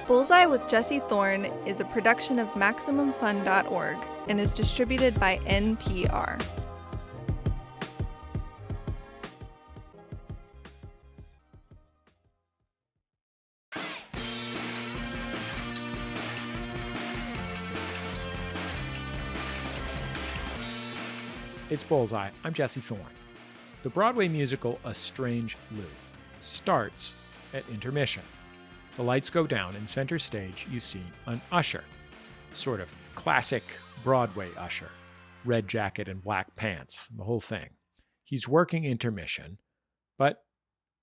Bullseye with Jesse Thorn is a production of MaximumFun.org and is distributed by NPR. It's Bullseye. I'm Jesse Thorn. The Broadway musical A Strange Loop starts at intermission. The lights go down, and center stage you see an usher, sort of classic Broadway usher, red jacket and black pants, the whole thing. He's working intermission, but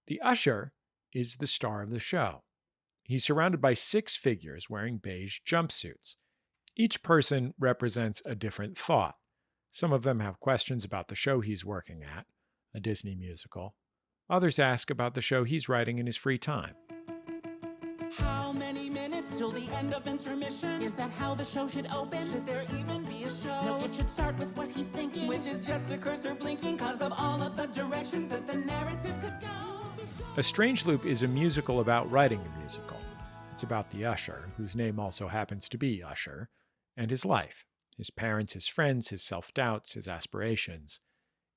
the usher is the star of the show. He's surrounded by 6 figures wearing beige jumpsuits. Each person represents a different thought. Some of them have questions about the show he's working at, a Disney musical. Others ask about the show he's writing in his free time. How many minutes till the end of intermission? Is that how the show should open? Should there even be a show? No, it should start with what he's thinking, which is just a cursor blinking because of all of the directions that the narrative could go. A Strange Loop is a musical about writing a musical. It's about the usher, whose name also happens to be Usher, and his life, his parents, his friends, his self-doubts, his aspirations.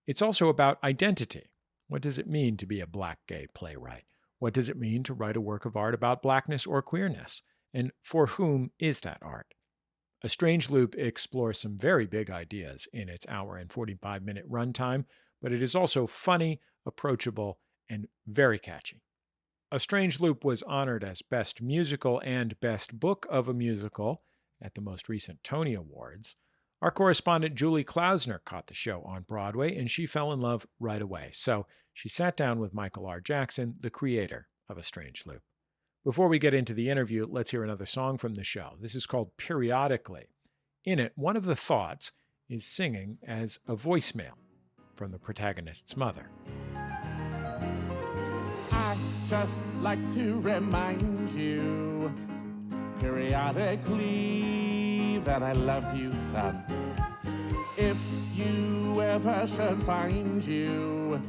It's also about identity. What does it mean to be a black gay playwright? What does it mean to write a work of art about blackness or queerness? And for whom is that art? A Strange Loop explores some very big ideas in its hour and 45-minute runtime, but it is also funny, approachable, and very catchy. A Strange Loop was honored as Best Musical and Best Book of a Musical at the most recent Tony Awards. Our correspondent Julie Klausner caught the show on Broadway, and she fell in love right away. So she sat down with Michael R. Jackson, the creator of A Strange Loop. Before we get into the interview, let's hear another song from the show. This is called Periodically. In it, one of the thoughts is singing as a voicemail from the protagonist's mother. I just like to remind you periodically that I love you, son. If you ever should find you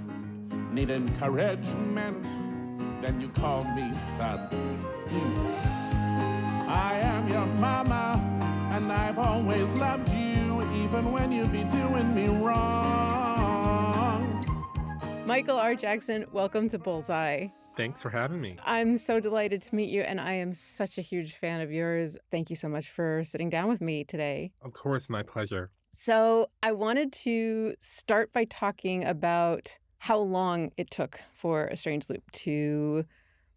need encouragement, then you call me son. I am your mama, and I've always loved you, even when you be doing me wrong. Michael R. Jackson, welcome to Bullseye. Thanks for having me. I'm so delighted to meet you, and I am such a huge fan of yours. Thank you so much for sitting down with me today. Of course, my pleasure. So I wanted to start by talking about how long it took for A Strange Loop to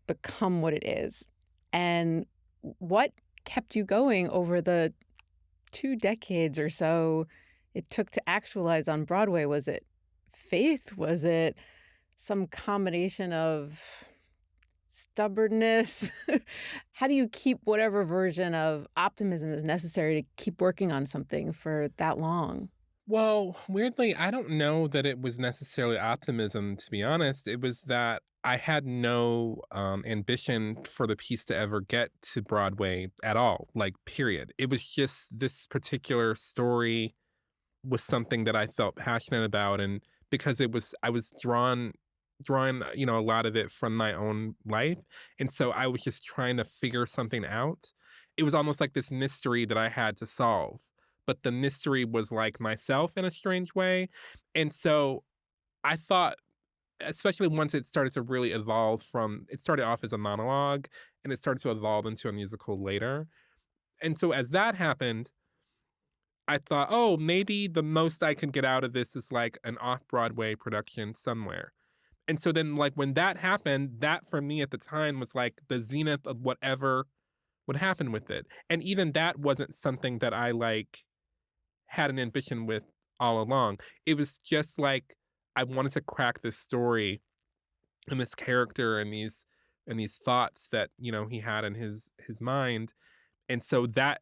become what it is, and what kept you going over the 2 decades or so it took to actualize on Broadway. Was it faith? Was it some combination of stubbornness? How do you keep whatever version of optimism is necessary to keep working on something for that long? Well, weirdly, I don't know that it was necessarily optimism, to be honest. It was that I had no ambition for the piece to ever get to Broadway at all, like, period. It was just this particular story was something that I felt passionate about, and because I was drawing, a lot of it from my own life. And so I was just trying to figure something out. It was almost like this mystery that I had to solve. But the mystery was like myself in a strange way. And so I thought, especially once it started to really evolve it started off as a monologue and it started to evolve into a musical later. And so as that happened, I thought, oh, maybe the most I can get out of this is like an off-Broadway production somewhere. And so then, like, when that happened, that for me at the time was like the zenith of whatever would happen with it. And even that wasn't something that I like had an ambition with all along. It was just like I wanted to crack this story and this character and these thoughts that, he had in his mind. And so that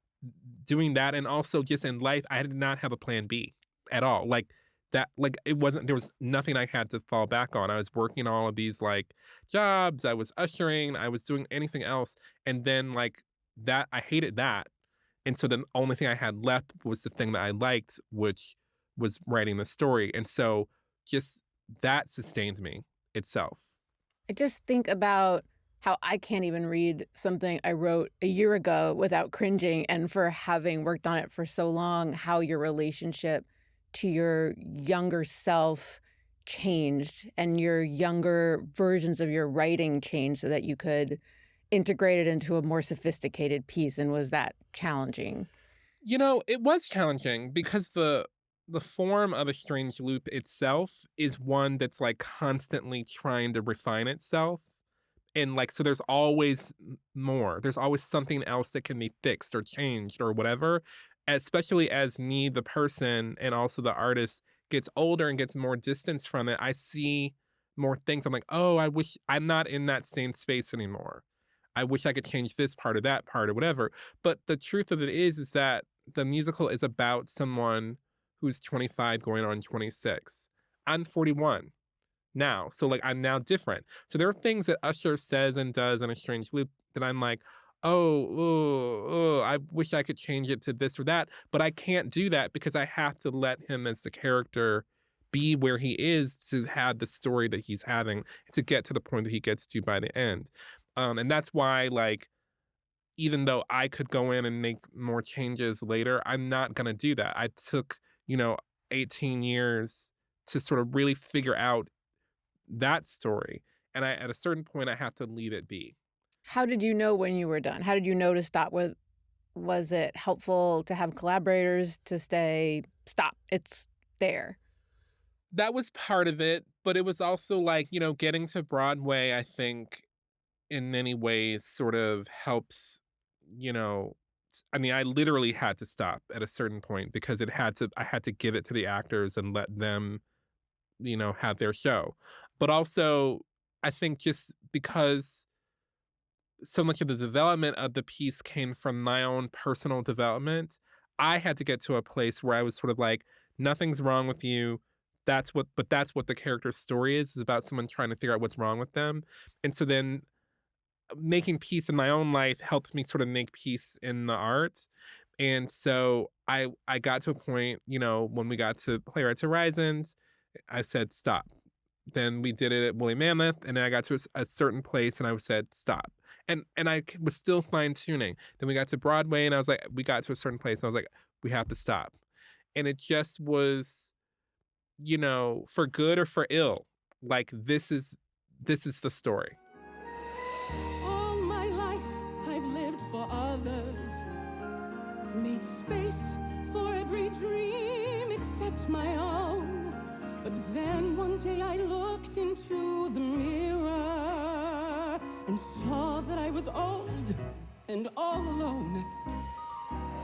doing that, and also just in life, I did not have a plan B at all. It wasn't, there was nothing I had to fall back on. I was working all of these like jobs, I was ushering, I was doing anything else. And then like that, I hated that. And so the only thing I had left was the thing that I liked, which was writing the story. And so just that sustained me itself. I just think about how I can't even read something I wrote a year ago without cringing, and for having worked on it for so long, how your relationship to your younger self changed and your younger versions of your writing changed so that you could integrate it into a more sophisticated piece. And was that challenging? It was challenging because the form of A Strange Loop itself is one that's like constantly trying to refine itself. And like, so there's always more. There's always something else that can be fixed or changed or whatever. Especially as me, the person, and also the artist gets older and gets more distance from it, I see more things. I'm like, oh, I wish I'm not in that same space anymore. I wish I could change this part or that part or whatever. But the truth of it is that the musical is about someone who's 25 going on 26. I'm 41 now. So like I'm now different. So there are things that Usher says and does in A Strange Loop that I'm like, oh, I wish I could change it to this or that, but I can't do that because I have to let him as the character be where he is to have the story that he's having to get to the point that he gets to by the end. And that's why, like, even though I could go in and make more changes later, I'm not gonna do that. I took, 18 years to sort of really figure out that story. And at a certain point, I have to leave it be. How did you know when you were done? How did you know to stop? Was it helpful to have collaborators to say, stop, it's there? That was part of it, but it was also like, getting to Broadway, I think, in many ways sort of helps, you know, I mean, I literally had to stop at a certain point because I had to give it to the actors and let them, have their show. But also, I think just because so much of the development of the piece came from my own personal development, I had to get to a place where I was sort of like, nothing's wrong with you. That's what the character's story is about someone trying to figure out what's wrong with them. And so then making peace in my own life helped me sort of make peace in the art. And so I got to a point, when we got to Playwrights Horizons, I said, stop. Then we did it at Woolly Mammoth, and then I got to a certain place, and I said, stop. And I was still fine tuning. Then we got to Broadway, and I was like, we got to a certain place, and I was like, we have to stop. And it just was, for good or for ill. Like this is the story. All my life I've lived for others, made space for every dream except my own. But then one day I looked into the mirror and saw that I was old and all alone.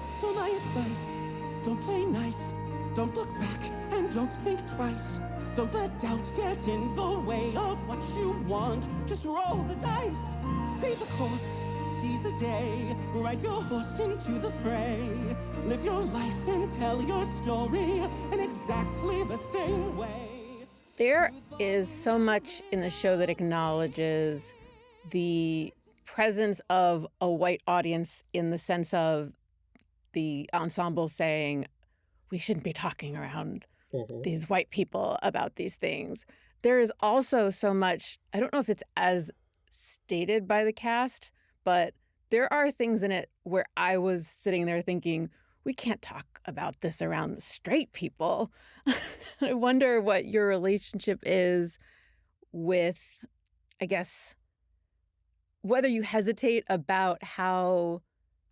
So my advice, don't play nice, don't look back and don't think twice. Don't let doubt get in the way of what you want. Just roll the dice, stay the course, seize the day, ride your horse into the fray. Live your life and tell your story in exactly the same way. There is so much in the show that acknowledges the presence of a white audience in the sense of the ensemble saying, we shouldn't be talking around these white people about these things. There is also so much, I don't know if it's as stated by the cast, but there are things in it where I was sitting there thinking, we can't talk about this around the straight people. I wonder what your relationship is with, I guess, whether you hesitate about how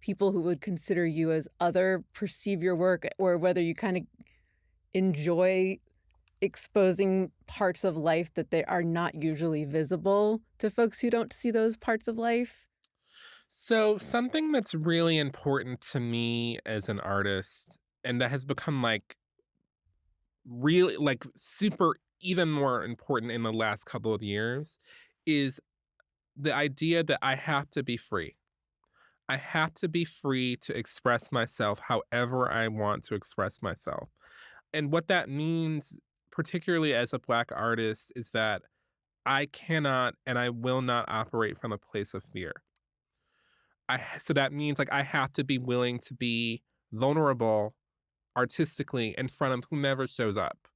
people who would consider you as other perceive your work, or whether you kind of enjoy exposing parts of life that they are not usually visible to folks who don't see those parts of life. So something that's really important to me as an artist, and that has become like really like super even more important in the last couple of years, is the idea that I have to be free. I have to be free to express myself however I want to express myself. And what that means, particularly as a Black artist, is that I cannot and I will not operate from a place of fear. So that means like I have to be willing to be vulnerable artistically in front of whomever shows up,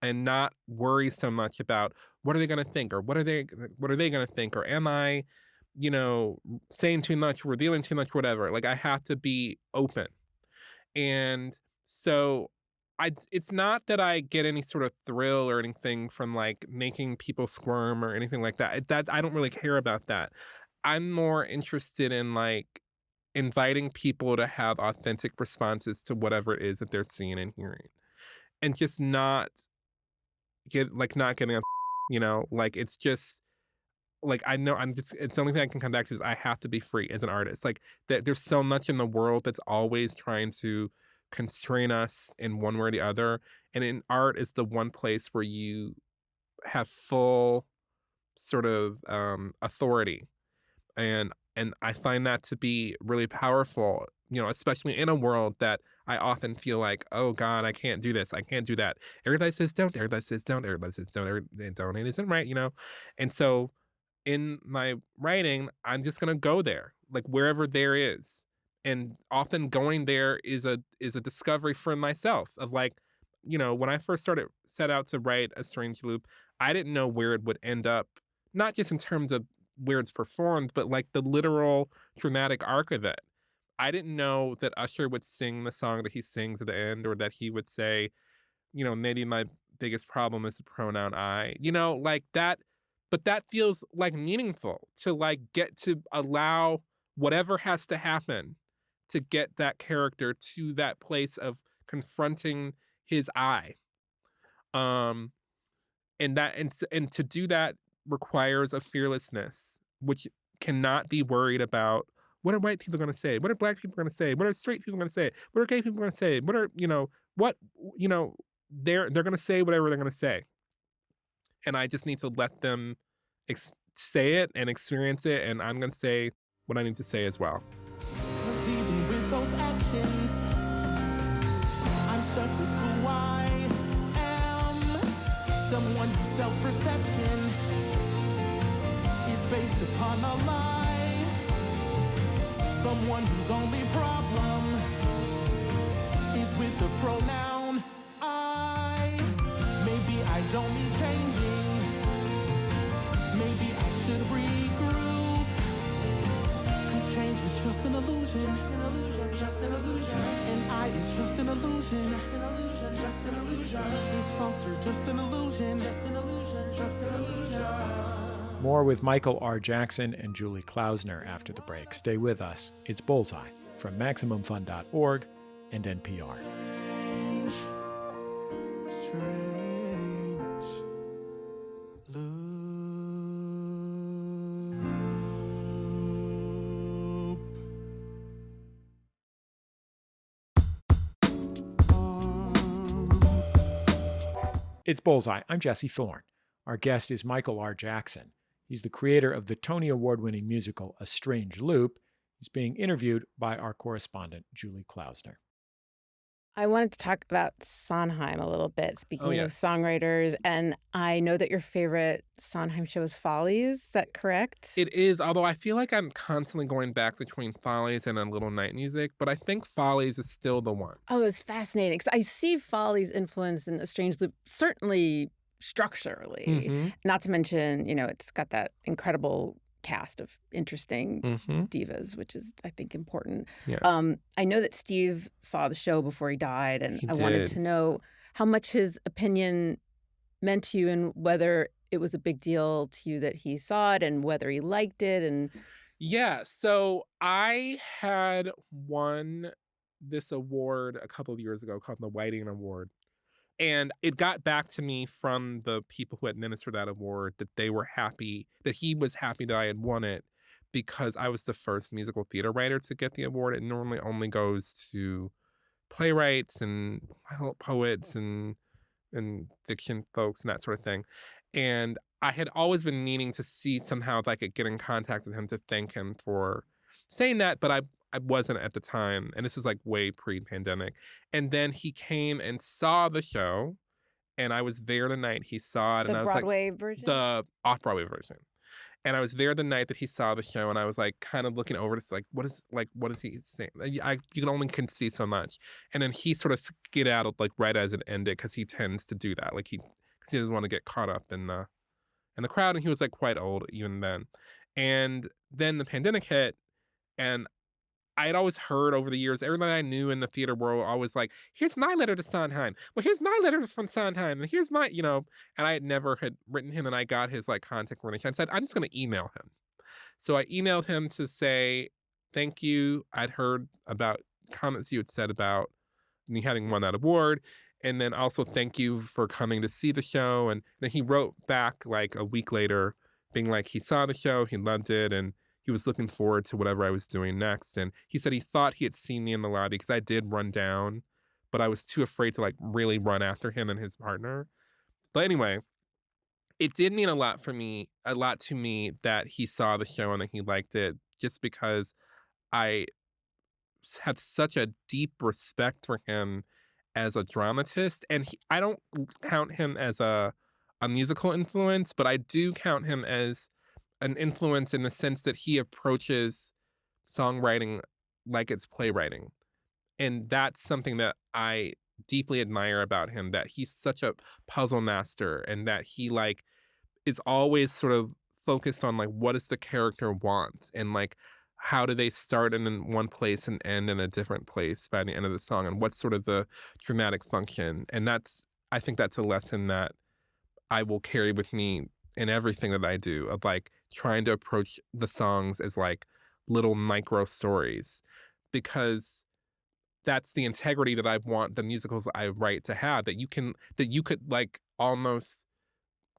and not worry so much about what are they going to think, or what are they going to think, or am I saying too much, revealing too much, whatever. Like I have to be open. And so it's not that I get any sort of thrill or anything from like making people squirm or anything like that. That I don't really care about that. I'm more interested in like inviting people to have authentic responses to whatever it is that they're seeing and hearing. And just not getting a like it's just like I know it's the only thing I can come back to is I have to be free as an artist. Like there's so much in the world that's always trying to constrain us in one way or the other. And in art is the one place where you have full sort of authority. And I find that to be really powerful, especially in a world that I often feel like, oh God, I can't do this, I can't do that. Everybody says don't, everybody says don't, everybody says don't, don't, it isn't right, And so in my writing, I'm just gonna go there, like wherever there is. And often going there is a discovery for myself of like, when I first set out to write A Strange Loop, I didn't know where it would end up, not just in terms of where it's performed, but like the literal dramatic arc of it. I didn't know that Usher would sing the song that he sings at the end, or that he would say, maybe my biggest problem is the pronoun I, like that. But that feels like meaningful to like get to allow whatever has to happen to get that character to that place of confronting his I. And to do that requires a fearlessness, which cannot be worried about what are white people going to say, what are black people going to say, what are straight people going to say, what are gay people going to say, what are they're going to say whatever they're going to say, and I just need to let them say it and experience it, and I'm going to say what I need to say as well. 'Cause even with those actions, I'm stuck with who I am. Someone whose self-perception is based upon a lie. Someone whose only problem is with the pronoun I. Maybe I don't need changing. Maybe I should regroup. 'Cause change is just an illusion. Just an illusion, just an illusion. And I is just an illusion. Just an illusion, just an illusion. If thoughts are just an illusion. Just an illusion, just an illusion. More with Michael R. Jackson and Julie Klausner after the break. Stay with us. It's Bullseye from MaximumFun.org and NPR. Strange loop. It's Bullseye. I'm Jesse Thorn. Our guest is Michael R. Jackson. He's the creator of the Tony Award-winning musical A Strange Loop. He's being interviewed by our correspondent, Julie Klausner. I wanted to talk about Sondheim a little bit, speaking yes. of songwriters. And I know that your favorite Sondheim show is Follies. Is that correct? It is, although I feel like I'm constantly going back between Follies and A Little Night Music, but I think Follies is still the one. Oh, it's fascinating. 'Cause I see Follies' influence in A Strange Loop, certainly structurally. Mm-hmm. Not to mention, it's got that incredible cast of interesting Mm-hmm. divas, which is, I think, important. Yeah. I know that Steve saw the show before he died, and He I wanted did. to know how much his opinion meant to you and whether it was a big deal to you that he saw it and whether he liked it. And Yeah, so I had won this award a couple of years ago called the Whiting Award. And it got back to me from the people who administered that award that they were happy, that he was happy that I had won it because I was the first musical theater writer to get the award. It normally only goes to playwrights and poets and fiction folks and that sort of thing. And I had always been meaning to see somehow if I could get in contact with him to thank him for saying that, but I wasn't at the time. And this is like way pre-pandemic. And then he came and saw the show, and I was there the night he saw it. the And I was Broadway version? the off-Broadway version. And I was there the night that he saw the show, and I was like kind of looking over to like, what is he saying? You can see so much. And then he sort of skedaddled like right as it ended because he tends to do that. Because he doesn't want to get caught up in the crowd, and he was like quite old even then. And then the pandemic hit, and I had always heard over the years, everybody I knew in the theater world always like, here's my letter to Sondheim. Well, here's my letter from Sondheim. And here's my, and I had never had written him, and I got his like contact information. I said, I'm just going to email him. So I emailed him to say, thank you. I'd heard about comments you had said about me having won that award. And then also thank you for coming to see the show. And then he wrote back like a week later being like, he saw the show, he loved it, and he was looking forward to whatever I was doing next. And he said he thought he had seen me in the lobby because I did run down, but I was too afraid to like really run after him and his partner. But anyway, it did mean a lot to me that he saw the show and that he liked it, just because I had such a deep respect for him as a dramatist. And I don't count him as a musical influence, but I do count him as an influence in the sense that he approaches songwriting like it's playwriting. And that's something that I deeply admire about him, that he's such a puzzle master, and that he like is always sort of focused on like, what does the character want, and like how do they start in one place and end in a different place by the end of the song, and what's sort of the dramatic function. And I think that's a lesson that I will carry with me in everything that I do, of like trying to approach the songs as like little micro stories, because that's the integrity that I want the musicals I write to have, that you could like almost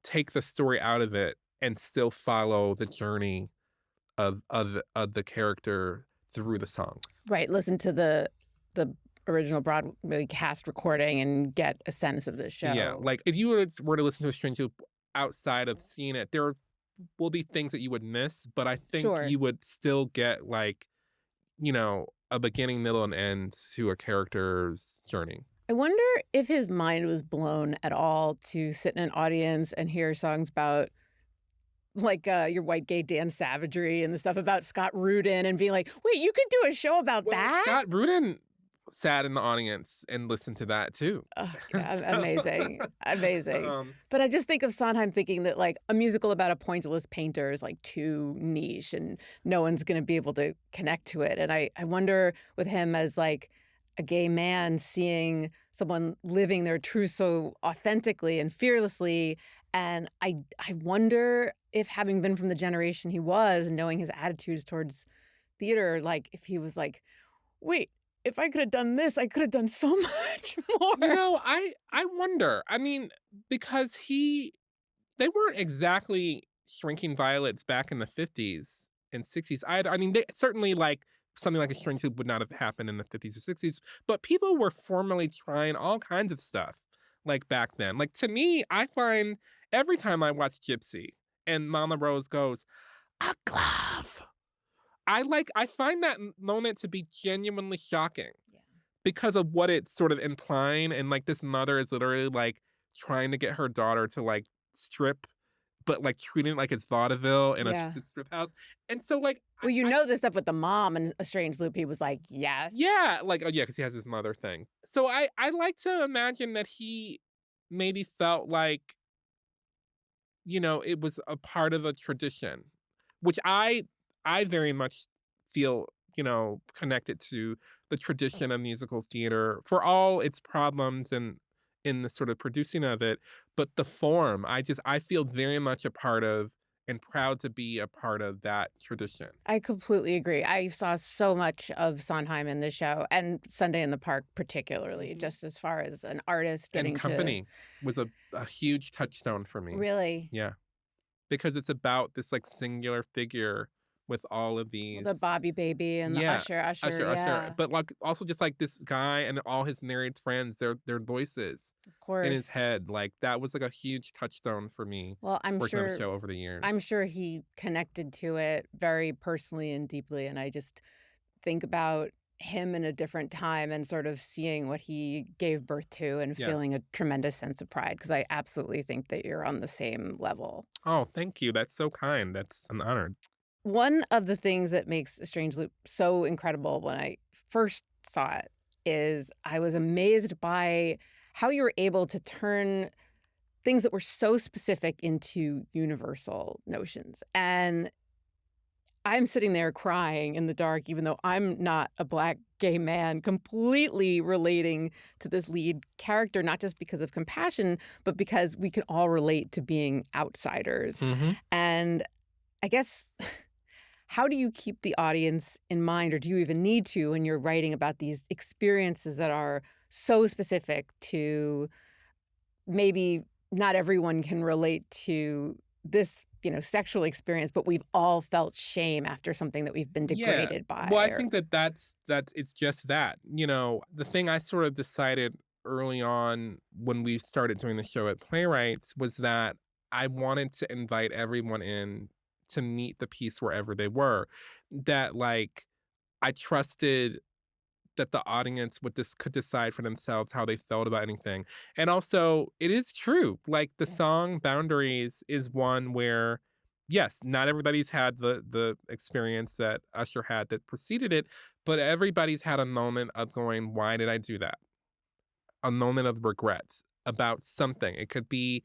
take the story out of it and still follow the journey of the character through the songs. Right. Listen to the original Broadway cast recording and get a sense of the show. Yeah. Like if you were to listen to a Strange Loop outside of seeing it, there will be things that you would miss, but I think you would still get like, a beginning, middle, and end to a character's journey. I wonder if his mind was blown at all to sit in an audience and hear songs about like your white gay Dan savagery and the stuff about Scott Rudin, and being like, wait, you could do a show about that? Scott Rudin sat in the audience and listened to that too. Oh, yeah, amazing. But I just think of Sondheim thinking that like a musical about a pointillist painter is like too niche and no one's going to be able to connect to it. And I wonder with him as like a gay man seeing someone living their truth so authentically and fearlessly. And I wonder if, having been from the generation he was and knowing his attitudes towards theater, like if he was like, wait, if I could have done this, I could have done so much more. I wonder. I mean, because they weren't exactly Shrinking Violets back in the 50s and 60s either. I mean, they certainly like something like a Strange Loop would not have happened in the 50s or 60s, but people were formally trying all kinds of stuff like back then. Like to me, I find every time I watch Gypsy and Mama Rose goes, a glove, I find that moment to be genuinely shocking because of what it's sort of implying. And like this mother is literally like trying to get her daughter to like strip, but like treating it like it's vaudeville in a strip house. And so like, well, this stuff with the mom and A Strange Loop, he was like, yes. Yeah. Like, oh yeah, because he has his mother thing. So I like to imagine that he maybe felt like, it was a part of a tradition, which I very much feel, connected to the tradition of musical theater for all its problems and in the sort of producing of it. But the form, I feel very much a part of and proud to be a part of that tradition. I completely agree. I saw so much of Sondheim in this show, and Sunday in the Park particularly, just as far as an artist getting and Company was a huge touchstone for me. Really? Yeah. Because it's about this like singular figure with all of these. The Bobby Baby and the Usher. But like also just like this guy and all his married friends, their voices, of course, in his head. Like that was like a huge touchstone for me. Well, I'm working sure on the show over the years. I'm sure he connected to it very personally and deeply. And I just think about him in a different time and sort of seeing what he gave birth to and feeling a tremendous sense of pride, because I absolutely think that you're on the same level. Oh, thank you. That's so kind. I'm honored. One of the things that makes A Strange Loop so incredible when I first saw it is I was amazed by how you were able to turn things that were so specific into universal notions. And I'm sitting there crying in the dark, even though I'm not a Black gay man, completely relating to this lead character, not just because of compassion, but because we can all relate to being outsiders. Mm-hmm. And I guess, how do you keep the audience in mind, or do you even need to when you're writing about these experiences that are so specific to maybe not everyone can relate to this, sexual experience, but we've all felt shame after something that we've been Yeah. degraded by? Well, I or- think that's it's just that. The thing I sort of decided early on when we started doing the show at Playwrights was that I wanted to invite everyone in to meet the piece wherever they were. That like I trusted that the audience could decide for themselves how they felt about anything. And also, it is true. Like the song Boundaries is one where yes, not everybody's had the experience that Usher had that preceded it, but everybody's had a moment of going, why did I do that? A moment of regret about something. It could be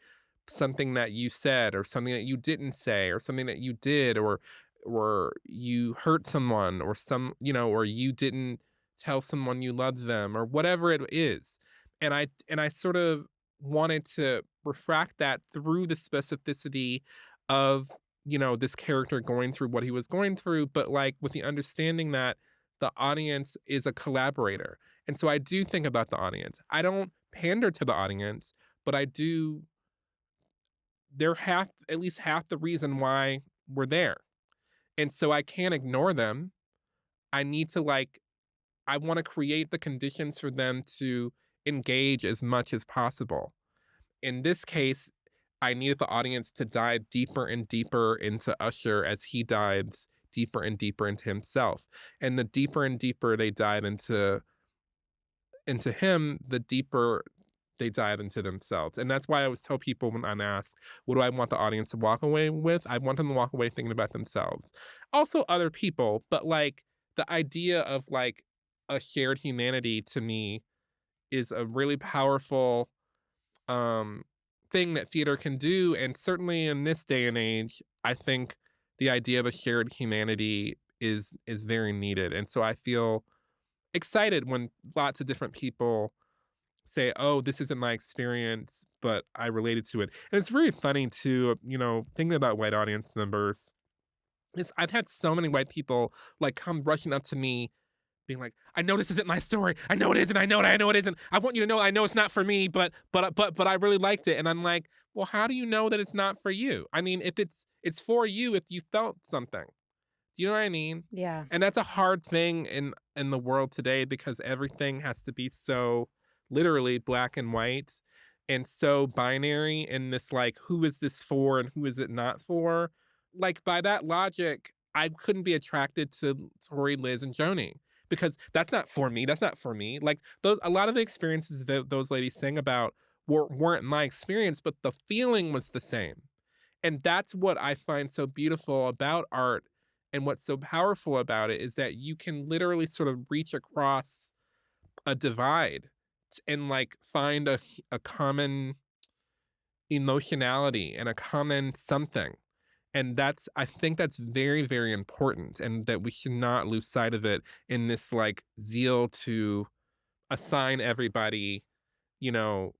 something that you said or something that you didn't say or something that you did or you hurt someone or or you didn't tell someone you loved them or whatever it is. And I sort of wanted to refract that through the specificity of, this character going through what he was going through, but like with the understanding that the audience is a collaborator. And so I do think about the audience. I don't pander to the audience, but I do. They're at least half the reason why we're there. And so I can't ignore them. I need to I want to create the conditions for them to engage as much as possible. In this case, I needed the audience to dive deeper and deeper into Usher as he dives deeper and deeper into himself. And the deeper and deeper they dive into him, the deeper they dive into themselves. And that's why I always tell people when I'm asked, what do I want the audience to walk away with? I want them to walk away thinking about themselves. Also other people, but like the idea of like a shared humanity to me is a really powerful um thing that theater can do. And certainly in this day and age, I think the idea of a shared humanity is very needed. And so I feel excited when lots of different people say, "Oh, this isn't my experience, but I related to it." And it's really funny too, thinking about white audience members. I've had so many white people like come rushing up to me, being like, "I know this isn't my story. I know it isn't. I know it. I know it isn't. I want you to know. I know it's not for me, but I really liked it." And I'm like, "Well, how do you know that it's not for you? I mean, if it's for you, if you felt something." Do you know what I mean? Yeah. And that's a hard thing in the world today because everything has to be so literally black and white and so binary in this like who is this for and who is it not for? Like by that logic, I couldn't be attracted to Tori, Liz, and Joni because that's not for me. That's not for me. Like a lot of the experiences that those ladies sing about weren't my experience, but the feeling was the same. And that's what I find so beautiful about art and what's so powerful about it is that you can literally sort of reach across a divide and like find a common emotionality and a common something. And I think that's very, very important and that we should not lose sight of it in this like zeal to assign everybody, Their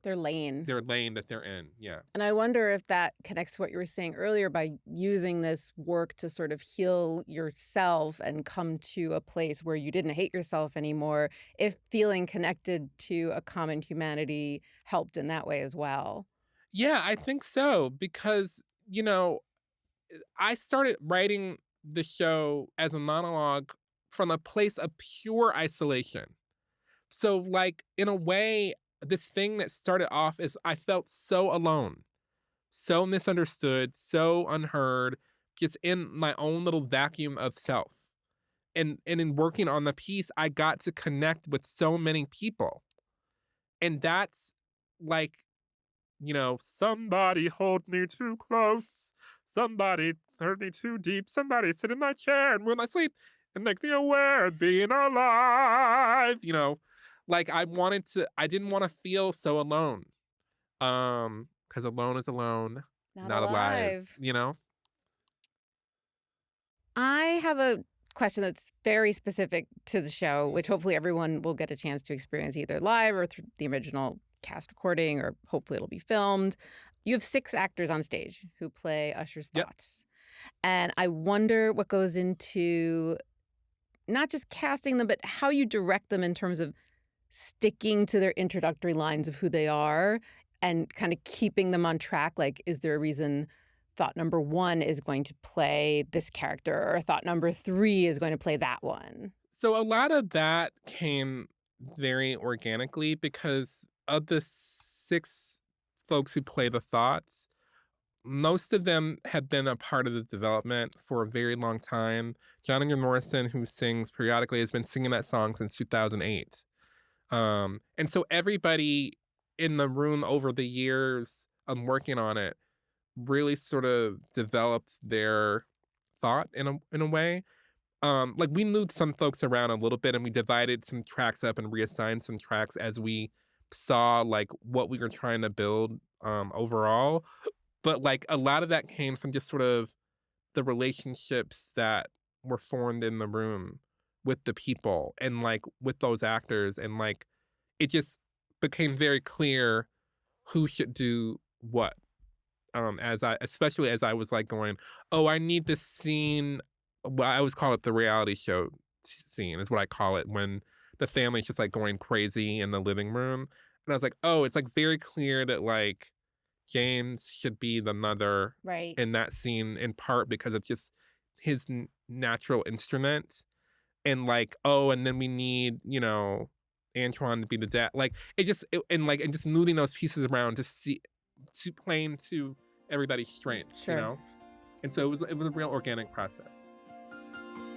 lane. their lane that they're in. Yeah. And I wonder if that connects to what you were saying earlier by using this work to sort of heal yourself and come to a place where you didn't hate yourself anymore, if feeling connected to a common humanity helped in that way as well. Yeah, I think so because, I started writing the show as a monologue from a place of pure isolation. So, like, in a way, this thing that started off is I felt so alone, so misunderstood, so unheard, just in my own little vacuum of self. And in working on the piece, I got to connect with so many people. And that's like, somebody hold me too close. Somebody hurt me too deep. Somebody sit in my chair and when I sleep and make me aware of being alive. Like I didn't want to feel so alone. Because alone is alone, Not not alive, alive. I have a question that's very specific to the show, which hopefully everyone will get a chance to experience either live or through the original cast recording, or hopefully it'll be filmed. You have 6 actors on stage who play Usher's thoughts. And I wonder what goes into not just casting them, but how you direct them in terms of sticking to their introductory lines of who they are and kind of keeping them on track. Like, is there a reason thought number 1 is going to play this character, or thought number 3 is going to play that one? So a lot of that came very organically because of the 6 folks who play the thoughts, most of them have been a part of the development for a very long time. Jonathan Morrison, who sings periodically, has been singing that song since 2008. And so everybody in the room over the years of working on it really sort of developed their thought in a way. Like, we moved some folks around a little bit, and we divided some tracks up and reassigned some tracks as we saw like what we were trying to build overall. But like, a lot of that came from just sort of the relationships that were formed in the room with the people and like with those actors, and like it just became very clear who should do what. Especially as I was like going, oh, I need this scene. Well, I always call it the reality show scene, is what I call it, when the family's just like going crazy in the living room. And I was like, oh, it's like very clear that like James should be the mother Right. in that scene, in part because of just his natural instrument. And like, oh, and then we need, Antoine to be the dad. Like, and just moving those pieces around to playing to everybody's strengths, Sure. And so it was a real organic process.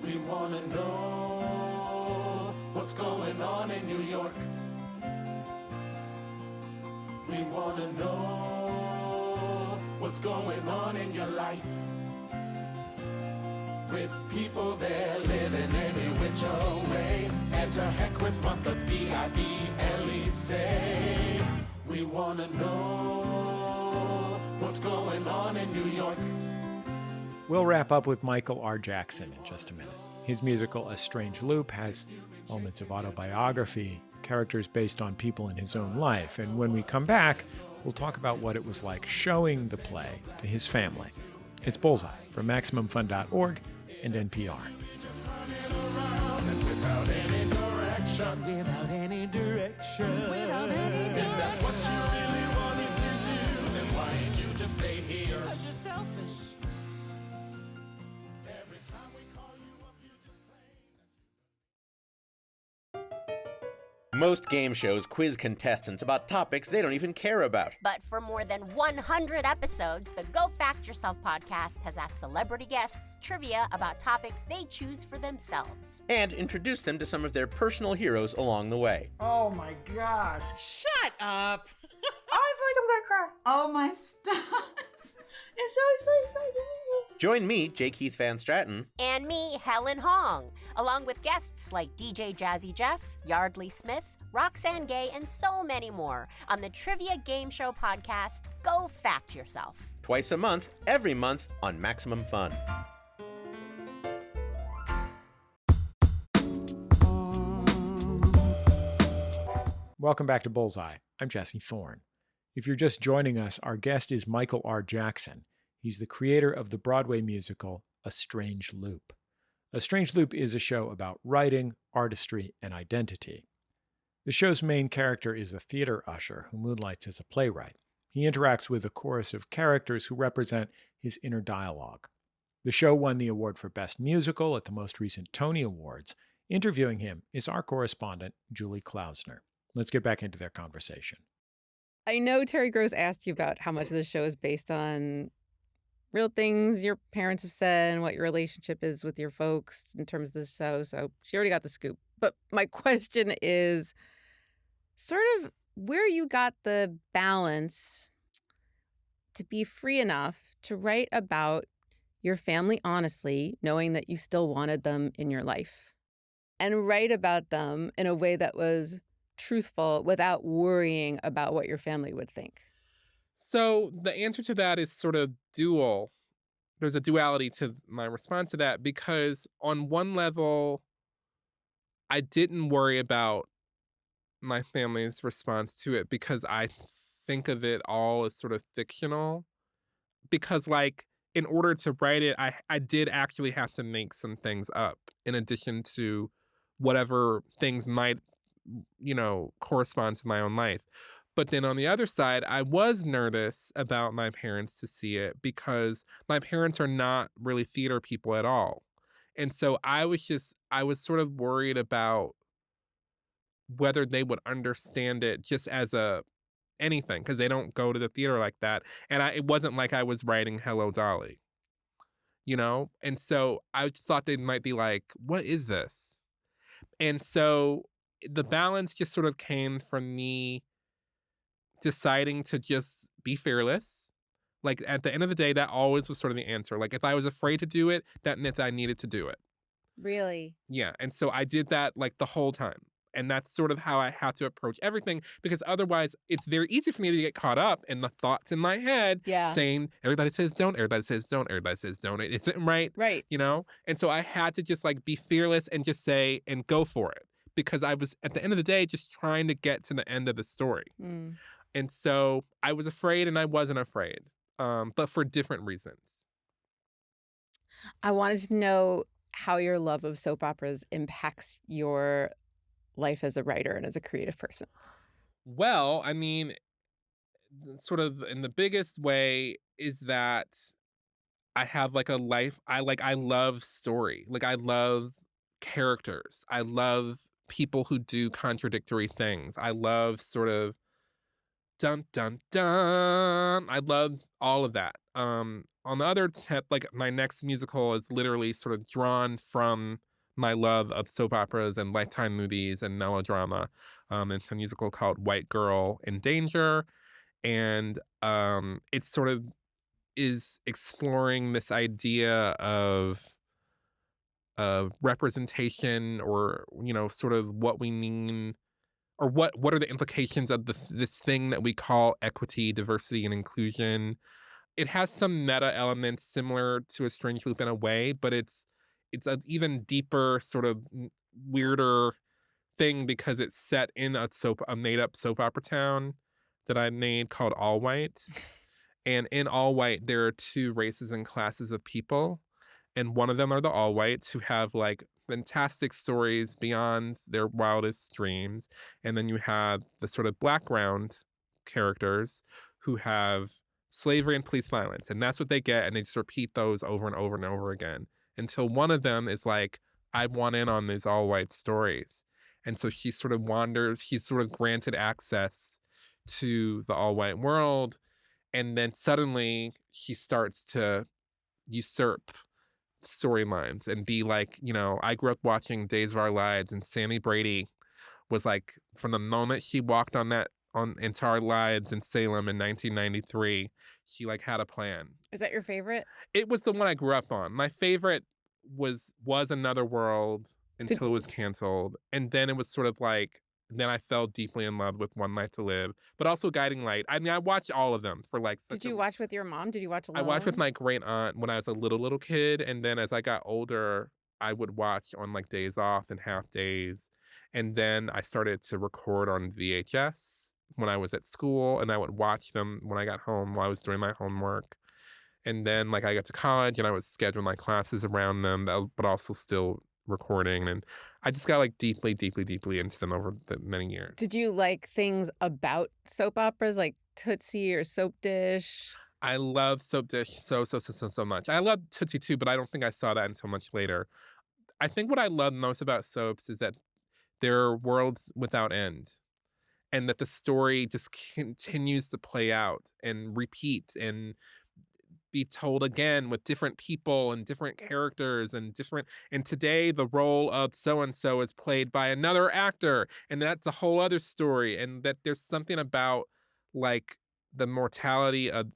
We wanna know what's going on in New York. We wanna know what's going on in your life. With people there living any which way. And to heck with what the BIBLE say. We wanna know what's going on in New York. We'll wrap up with Michael R. Jackson in just a minute. His musical A Strange Loop has elements of autobiography, characters based on people in his own life, and when we come back, we'll talk about what it was like showing the play to his family. It's Bullseye from MaximumFun.org and NPR. Without any direction. Without any direction. Without any direction. If that's what you really wanted to do, then why ain't you just stay here? 'Cause you're selfish. Every time we call you up, you just play. Most game shows quiz contestants about topics they don't even care about. But for more than 100 episodes, the Go Fact Yourself podcast has asked celebrity guests trivia about topics they choose for themselves. And introduced them to some of their personal heroes along the way. Oh my gosh. Shut up! I feel like I'm gonna cry. Oh my stars. It's so exciting. Join me, J. Keith Van Stratton. And me, Helen Hong, along with guests like DJ Jazzy Jeff, Yardley Smith, Roxanne Gay, and so many more on the trivia game show podcast, Go Fact Yourself. Twice a month, every month on Maximum Fun. Welcome back to Bullseye. I'm Jesse Thorn. If you're just joining us, our guest is Michael R. Jackson. He's the creator of the Broadway musical A Strange Loop. A Strange Loop is a show about writing, artistry, and identity. The show's main character is a theater usher who moonlights as a playwright. He interacts with a chorus of characters who represent his inner dialogue. The show won the award for Best Musical at the most recent Tony Awards. Interviewing him is our correspondent, Julie Klausner. Let's get back into their conversation. I know Terry Gross asked you about how much of the show is based on real things your parents have said and what your relationship is with your folks in terms of the show. So she already got the scoop. But my question is sort of where you got the balance to be free enough to write about your family honestly, knowing that you still wanted them in your life, and write about them in a way that was truthful without worrying about what your family would think. So the answer to that is sort of dual, there's a duality to my response to that, because on one level, I didn't worry about my family's response to it because I think of it all as sort of fictional. Because, like, in order to write it, I did actually have to make some things up in addition to whatever things might, correspond to my own life. But then on the other side, I was nervous about my parents to see it because my parents are not really theater people at all. And so I was sort of worried about whether they would understand it just as a anything, because they don't go to the theater like that. And it wasn't like I was writing Hello Dolly, you know? And so I just thought they might be like, what is this? And so the balance just sort of came from me deciding to just be fearless. Like, at the end of the day, that always was sort of the answer. Like, if I was afraid to do it, that meant that I needed to do it. Really? Yeah, and so I did that, like, the whole time, and that's sort of how I have to approach everything, because otherwise it's very easy for me to get caught up in the thoughts in my head Yeah. saying, "Everybody says don't, everybody says don't, everybody says don't, it isn't right," Right. you know? And so I had to just, like, be fearless and just say and go for it, because I was, at the end of the day, just trying to get to the end of the story. Mm. And so I was afraid and I wasn't afraid, but for different reasons. I wanted to know how your love of soap operas impacts your life as a writer and as a creative person. Well, I mean, sort of in the biggest way is that I have like a life. I love story. Like, I love characters. I love people who do contradictory things. I love sort of dun dun dun. I love all of that. On the other tip, like, my next musical is literally sort of drawn from my love of soap operas and Lifetime movies and melodrama. It's a musical called White Girl in Danger, and it sort of is exploring this idea of representation, or sort of what we mean, or what are the implications of this thing that we call equity, diversity, and inclusion. It has some meta elements similar to A Strange Loop in a way, but it's an even deeper, sort of weirder thing, because it's set in a made up soap opera town that I made called All White. And in All White, there are two races and classes of people. And one of them are the All Whites, who have, like, fantastic stories beyond their wildest dreams. And then you have the sort of background characters who have slavery and police violence. And that's what they get. And they just repeat those over and over and over again until one of them is like, I want in on these all white stories. And so she sort of wanders, she's sort of granted access to the all white world. And then suddenly she starts to usurp storylines and be like, I grew up watching Days of Our Lives, and Sammy Brady was like, from the moment she walked on into our lives in Salem in 1993, she like had a plan. Is that your favorite? It was the one I grew up on. My favorite was Another World until it was canceled, and then it was sort of like, then I fell deeply in love with One Life to Live, but also Guiding Light. I mean, I watched all of them for like. Did you watch with your mom? Did you watch alone? I watched with my great aunt when I was a little kid, and then as I got older, I would watch on like days off and half days, and then I started to record on VHS when I was at school, and I would watch them when I got home while I was doing my homework. And then, like, I got to college and I would schedule my classes around them, but also still recording. And I just got like deeply, deeply, deeply into them over the many years. Did you like things about soap operas like Tootsie or Soap Dish? I love Soap Dish so much. I love Tootsie too, but I don't think I saw that until much later. I think what I love most about soaps is that they're worlds without end, and that the story just continues to play out and repeat and be told again with different people and different characters and today the role of so-and-so is played by another actor, and that's a whole other story, and that there's something about like the mortality of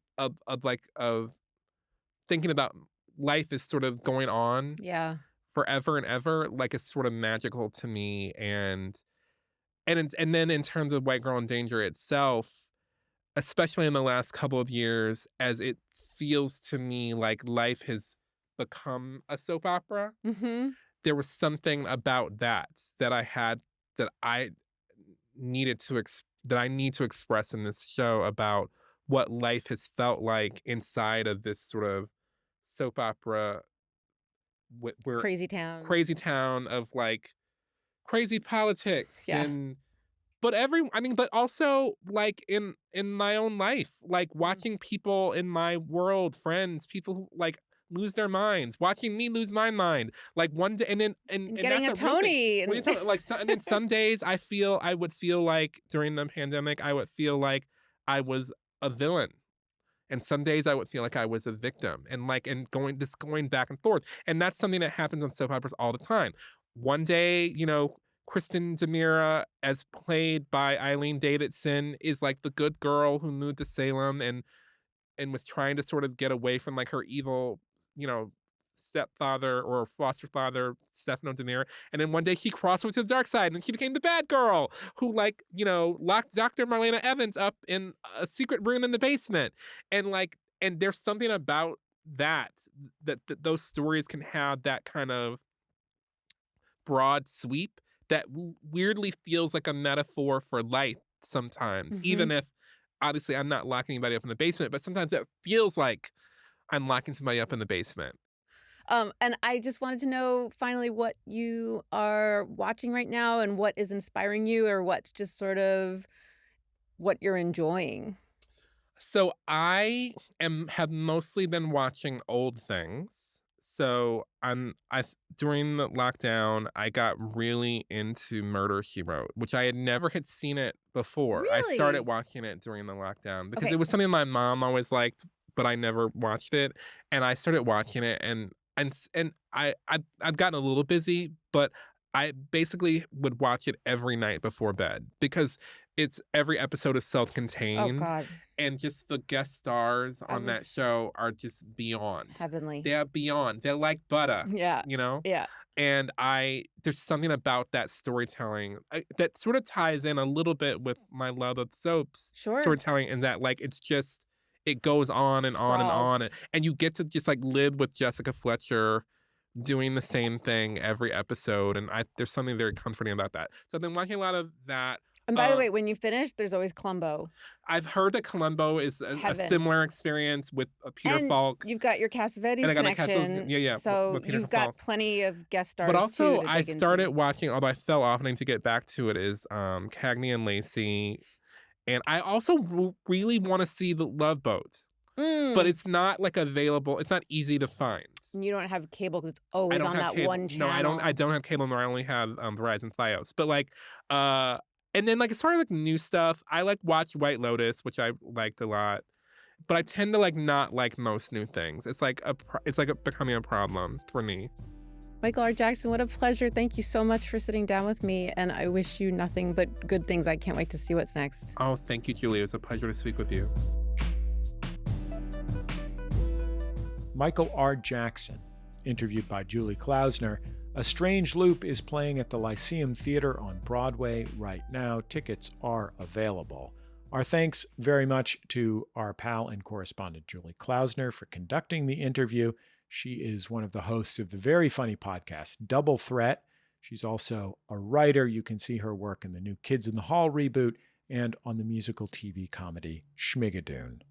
thinking about life is sort of going on forever and ever. Like, it's sort of magical to me. And then in terms of White Girl in Danger itself, especially in the last couple of years, as it feels to me like life has become a soap opera. Mm-hmm. There was something about that I had that I needed to that I need to express in this show about what life has felt like inside of this sort of soap opera where Crazy town. crazy town of like crazy politics Yeah. and but also like in my own life, like watching people in my world, friends, people who like lose their minds, watching me lose my mind, like one day, and Getting a that's real thing. Tony. And then some days I would feel like during the pandemic, I would feel like I was a villain. And some days I would feel like I was a victim, and going back and forth. And that's something that happens on soap operas all the time. One day, Kristen DeMira, as played by Eileen Davidson, is like the good girl who moved to Salem and was trying to sort of get away from like her evil, stepfather or foster father, Stefano DeMira. And then one day she crossed over to the dark side and she became the bad girl who locked Dr. Marlena Evans up in a secret room in the basement. And there's something about that those stories can have that kind of broad sweep that weirdly feels like a metaphor for life sometimes, even if obviously I'm not locking anybody up in the basement, but sometimes it feels like I'm locking somebody up in the basement. And I just wanted to know finally what you are watching right now and what is inspiring you, or what's just sort of what you're enjoying. So I have mostly been watching old things. So during the lockdown, I got really into Murder, She Wrote, which I had seen it before. Really? I started watching it during the lockdown because Okay. it was something my mom always liked, but I never watched it. And I started watching it, and I've gotten a little busy, but I basically would watch it every night before bed because every episode is self-contained. Oh God. And just the guest stars on that show are just beyond. Heavenly. They're beyond. They're like butter. Yeah. Yeah. And there's something about that storytelling that sort of ties in a little bit with my love of soaps. Sure. Storytelling, and that it goes on and on and on. And you get to just live with Jessica Fletcher doing the same thing every episode. And there's something very comforting about that. So I've been watching a lot of that. And by the way, when you finish, there's always Columbo. I've heard that Columbo is a similar experience with Peter Falk. You've got your Cassavetes connection. So you've got plenty of guest stars. But also, too, I started watching, although I fell off, and I need to get back to it, is Cagney and Lacey. And I also really want to see The Love Boat. But it's not available. It's not easy to find. You don't have cable because it's always on that one channel. No, I don't have cable, nor I only have Verizon Fios. But and then as far as new stuff, I watch White Lotus, which I liked a lot. But I tend to not like most new things. It's becoming a problem for me. Michael R. Jackson, what a pleasure. Thank you so much for sitting down with me. And I wish you nothing but good things. I can't wait to see what's next. Oh, thank you, Julie. It was a pleasure to speak with you. Michael R. Jackson, interviewed by Julie Klausner. A Strange Loop is playing at the Lyceum Theater on Broadway right now. Tickets are available. Our thanks very much to our pal and correspondent Julie Klausner for conducting the interview. She is one of the hosts of the very funny podcast Double Threat. She's also a writer. You can see her work in the new Kids in the Hall reboot and on the musical TV comedy Schmigadoon.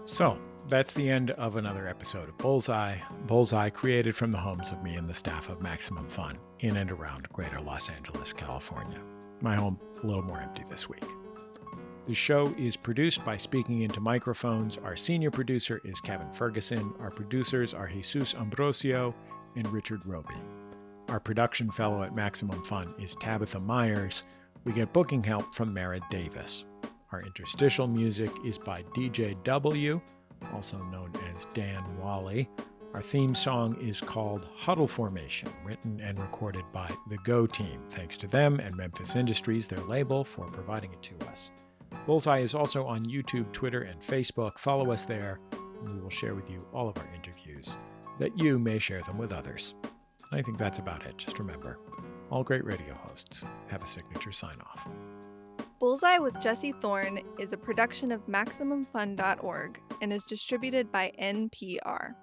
So, that's the end of another episode of Bullseye. Bullseye created from the homes of me and the staff of Maximum Fun in and around greater Los Angeles, California. My home a little more empty this week. The show is produced by Speaking Into Microphones. Our senior producer is Kevin Ferguson. Our producers are Jesus Ambrosio and Richard Roby. Our production fellow at Maximum Fun is Tabitha Myers. We get booking help from Merritt Davis. Our interstitial music is by DJ W, also known as Dan Wally. Our theme song is called Huddle Formation, written and recorded by the Go Team. Thanks to them and Memphis Industries, their label, for providing it to us. Bullseye is also on YouTube, Twitter, and Facebook. Follow us there, and we will share with you all of our interviews, that you may share them with others. I think that's about it. Just remember, all great radio hosts have a signature sign-off. Bullseye with Jesse Thorn is a production of MaximumFun.org and is distributed by NPR.